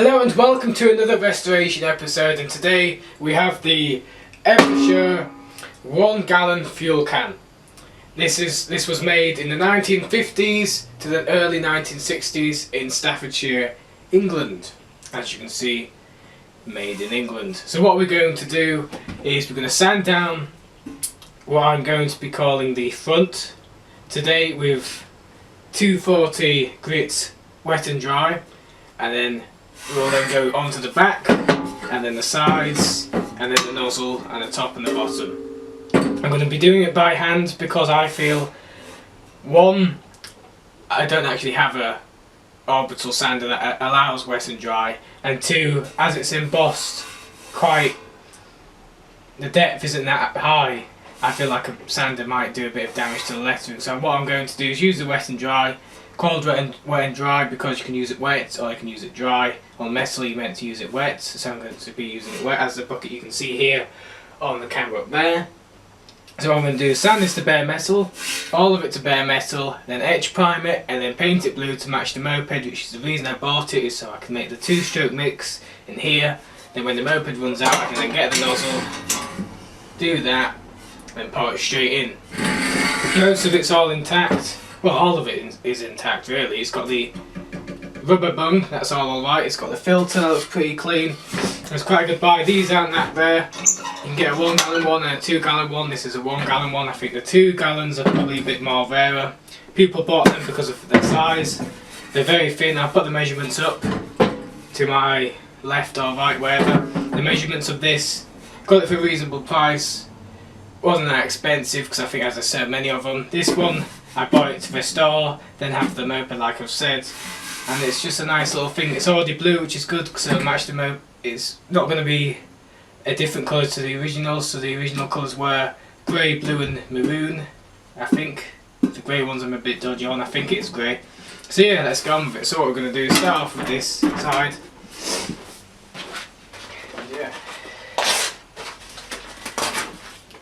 Hello and welcome to another restoration episode, and today we have the Eversure 1 gallon fuel can. This was made in the 1950s to the early 1960s in Staffordshire, England. As you can see, made in England. So what we're going to do is we're going to sand down what I'm going to be calling the front today with 240 grit wet and dry, and then we'll then go onto the back, and then the sides, and then the nozzle, and the top and the bottom. I'm going to be doing it by hand because I feel, one, I don't actually have a orbital sander that allows wet and dry, and two, as it's embossed the depth isn't that high, I feel like a sander might do a bit of damage to the lettering. So what I'm going to do is use the wet and dry. Called wet and dry because you can use it wet or you can use it dry. On metal you're meant to use it wet, so I'm going to be using it wet, as the bucket you can see here on the camera up there. So what I'm going to do is sand this to bare metal, all of it to bare metal, then etch prime it and then paint it blue to match the moped, which is the reason I bought it, is so I can make the 2-stroke mix in here. Then when the moped runs out I can then get the nozzle, do that, and pour it straight in. Most of it's all intact. Well, all of it is intact really. It's got the rubber bung, that's all alright. It's got the filter, that looks pretty clean. It's quite a good buy. These aren't that rare. You can get a 1 gallon one and a 2 gallon one. This is a 1 gallon one. I think the 2 gallons are probably a bit more rarer. People bought them because of their size. They're very thin. I'll put the measurements up to my left or right, wherever. The measurements of this, got it for a reasonable price. Wasn't that expensive because I think, as I said, many of them. This one I bought it to restore, then have the moped like I've said, and it's just a nice little thing. It's already blue, which is good because it'll match the moped. It's not going to be a different colour to the original, so the original colours were grey, blue and maroon, I think. The grey ones I'm a bit dodgy on, I think it's grey. So yeah, let's go on with it. So what we're going to do is start off with this side. Yeah.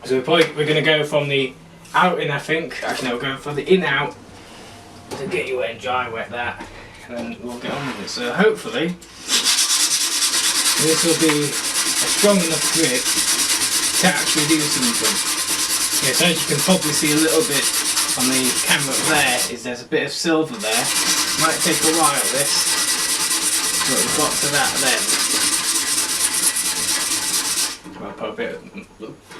So we're going to go from the out in, I think. Actually no, we're going for the in out to get you wet and dry, wet that, and then we'll get on with it. So hopefully this will be a strong enough grip to actually do something. Yeah, so as you can probably see a little bit on the camera up there, is there's a bit of silver there. Might take a while this, but we've got to that then. I'll put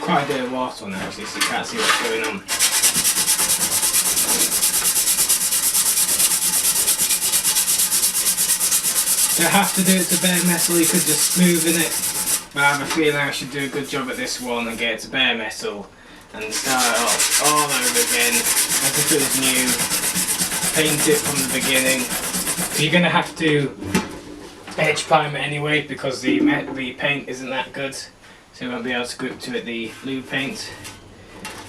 quite a bit of water on there actually, so you can't see what's going on. You don't have to do it to bare metal, you could just smoothen it, but I have a feeling I should do a good job at this one and get it to bare metal and start it off all over again as if it was new, paint it from the beginning. So you're going to have to etch prime it anyway because the paint isn't that good. So we won't be able to grip to it the blue paint.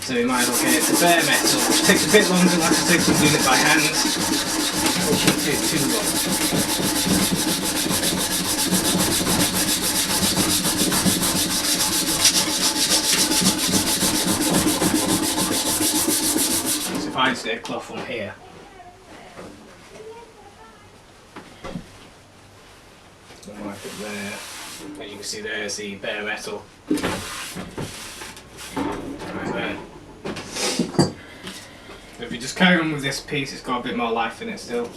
So we might as well get it to bare metal. It takes a bit longer than I can take from doing it by hand. It shouldn't take too long. So if I just get a cloth from here. Wipe it there. And you can see there's the bare metal. Right there. So if you just carry on with this piece, it's got a bit more life in it still.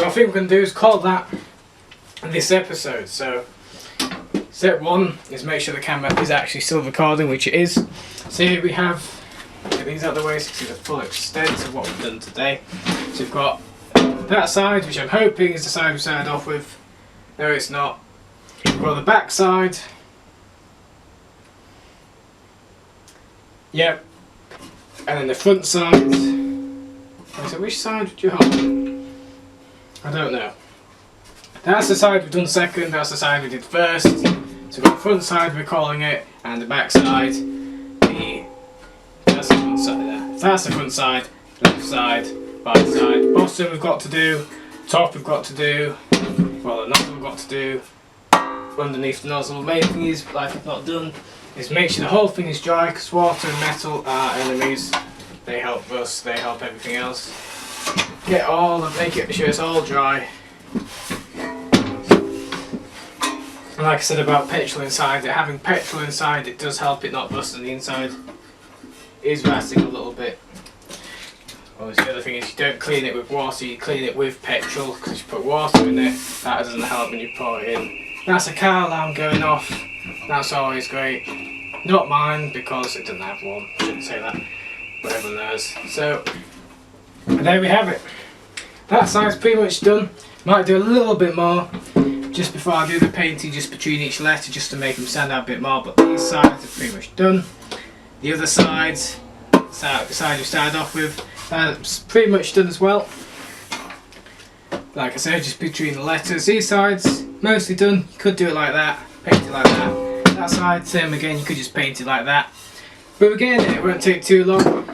So I think we're going to do is call that this episode. So step 1 is make sure the camera is actually still recording, which it is. So here we have, get these out of the way so you can see the full extent of what we've done today. So we've got that side, which I'm hoping is the side we started off with. No, it's not. We've got the back side. Yep. And then the front side. So which side would you hold? I don't know. That's the side we've done second, that's the side we did first. So we've got the front side, we're calling it, and the back side, that's the front side there. So that's the front side, left side, right side. Bottom we've got to do, top we've got to do, well the nozzle we've got to do, underneath the nozzle. The main thing is, like I've not done, is make sure the whole thing is dry, because water and metal are enemies. They help us, they help everything else. Get all and make it sure it's all dry. And like I said about petrol inside, having petrol inside, it does help it not bust on the inside. It is rusting a little bit. Obviously the other thing is you don't clean it with water, you clean it with petrol, because you put water in it, that doesn't help when you pour it in. That's a car alarm going off, that's always great. Not mine, because it doesn't have one, I shouldn't say that, but everyone knows. So, there we have it. That side's pretty much done. Might do a little bit more just before I do the painting, just between each letter, just to make them stand out a bit more, but these sides are pretty much done. The other sides, the side we started off with, that's pretty much done as well. Like I said, just between the letters. These sides, mostly done. You could do it like that, paint it like that. That side, same again, you could just paint it like that. But we're getting it, it won't take too long.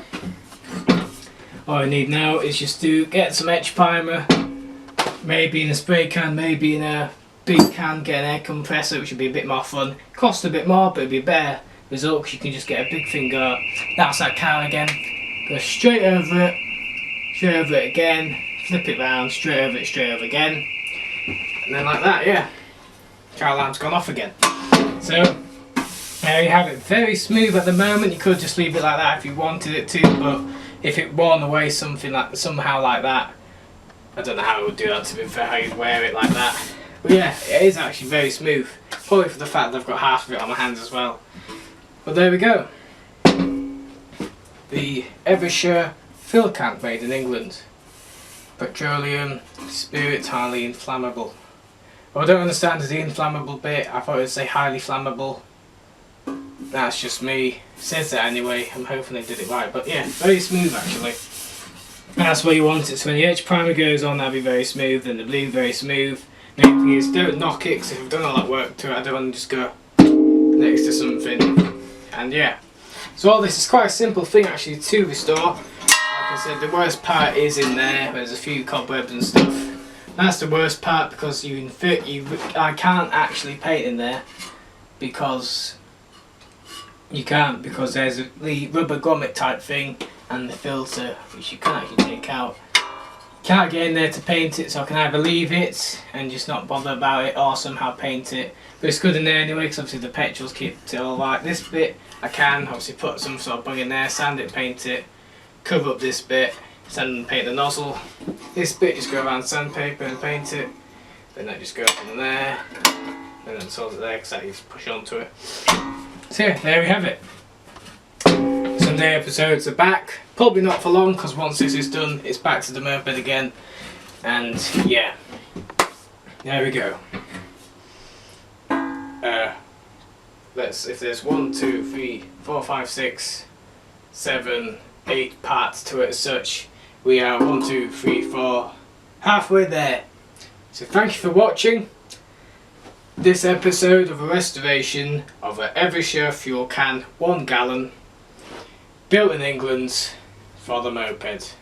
All I need now is just to get some etch primer, maybe in a spray can, maybe in a big can, get an air compressor, which would be a bit more fun. Cost a bit more, but it'd be a better result because you can just get a big thing go. That's that can again. Go straight over it again, flip it round, straight over again. And then like that, yeah. Car alarm's gone off again. So, there you have it. Very smooth at the moment. You could just leave it like that if you wanted it to, but if it worn away somehow like that, I don't know how it would do that, to be fair, how you'd wear it like that. But yeah, it is actually very smooth. Probably for the fact that I've got half of it on my hands as well. But there we go. The Eversure Fillacan, made in England. Petroleum, spirit, highly inflammable. Well, I don't understand the inflammable bit. I thought it would say highly flammable. That's just me. It says that anyway. I'm hoping they did it right. But yeah, very smooth actually. And that's where you want it. So when the edge primer goes on, that'll be very smooth, and the blue very smooth. The main thing is, don't knock it, because if I've done all that work to it, I don't want to just go next to something. And yeah. So all this is quite a simple thing actually to restore. Like I said, the worst part is in there. There's a few cobwebs and stuff. That's the worst part, because I can't actually paint in there because you can't, because there's the rubber grommet type thing and the filter, which you can't actually take out. Can't get in there to paint it, so I can either leave it and just not bother about it, or somehow paint it. But it's good in there anyway, because obviously the petrol's keep it all right. This bit I can obviously put some sort of bung in there, sand it, paint it, cover up this bit, sand and paint the nozzle. This bit just go around sandpaper and paint it. Then that just goes in there, and then solds it there because that you just push onto it. So yeah, there we have it. Sunday episodes are back. Probably not for long, because once this is done, it's back to the moped again. And yeah, there we go. If there's 1, 2, 3, 4, 5, 6, 7, 8 parts to it as such, we are 1, 2, 3, 4, halfway there. So thank you for watching this episode of a restoration of an Eversure Fillacan 1 gallon, built in England for the moped.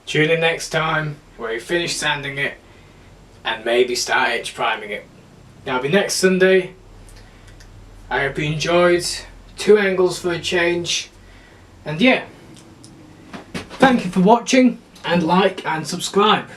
Tune in next time where we finish sanding it and maybe start edge priming it. That'll be next Sunday. I hope you enjoyed. 2 angles for a change. And yeah, thank you for watching, and like and subscribe.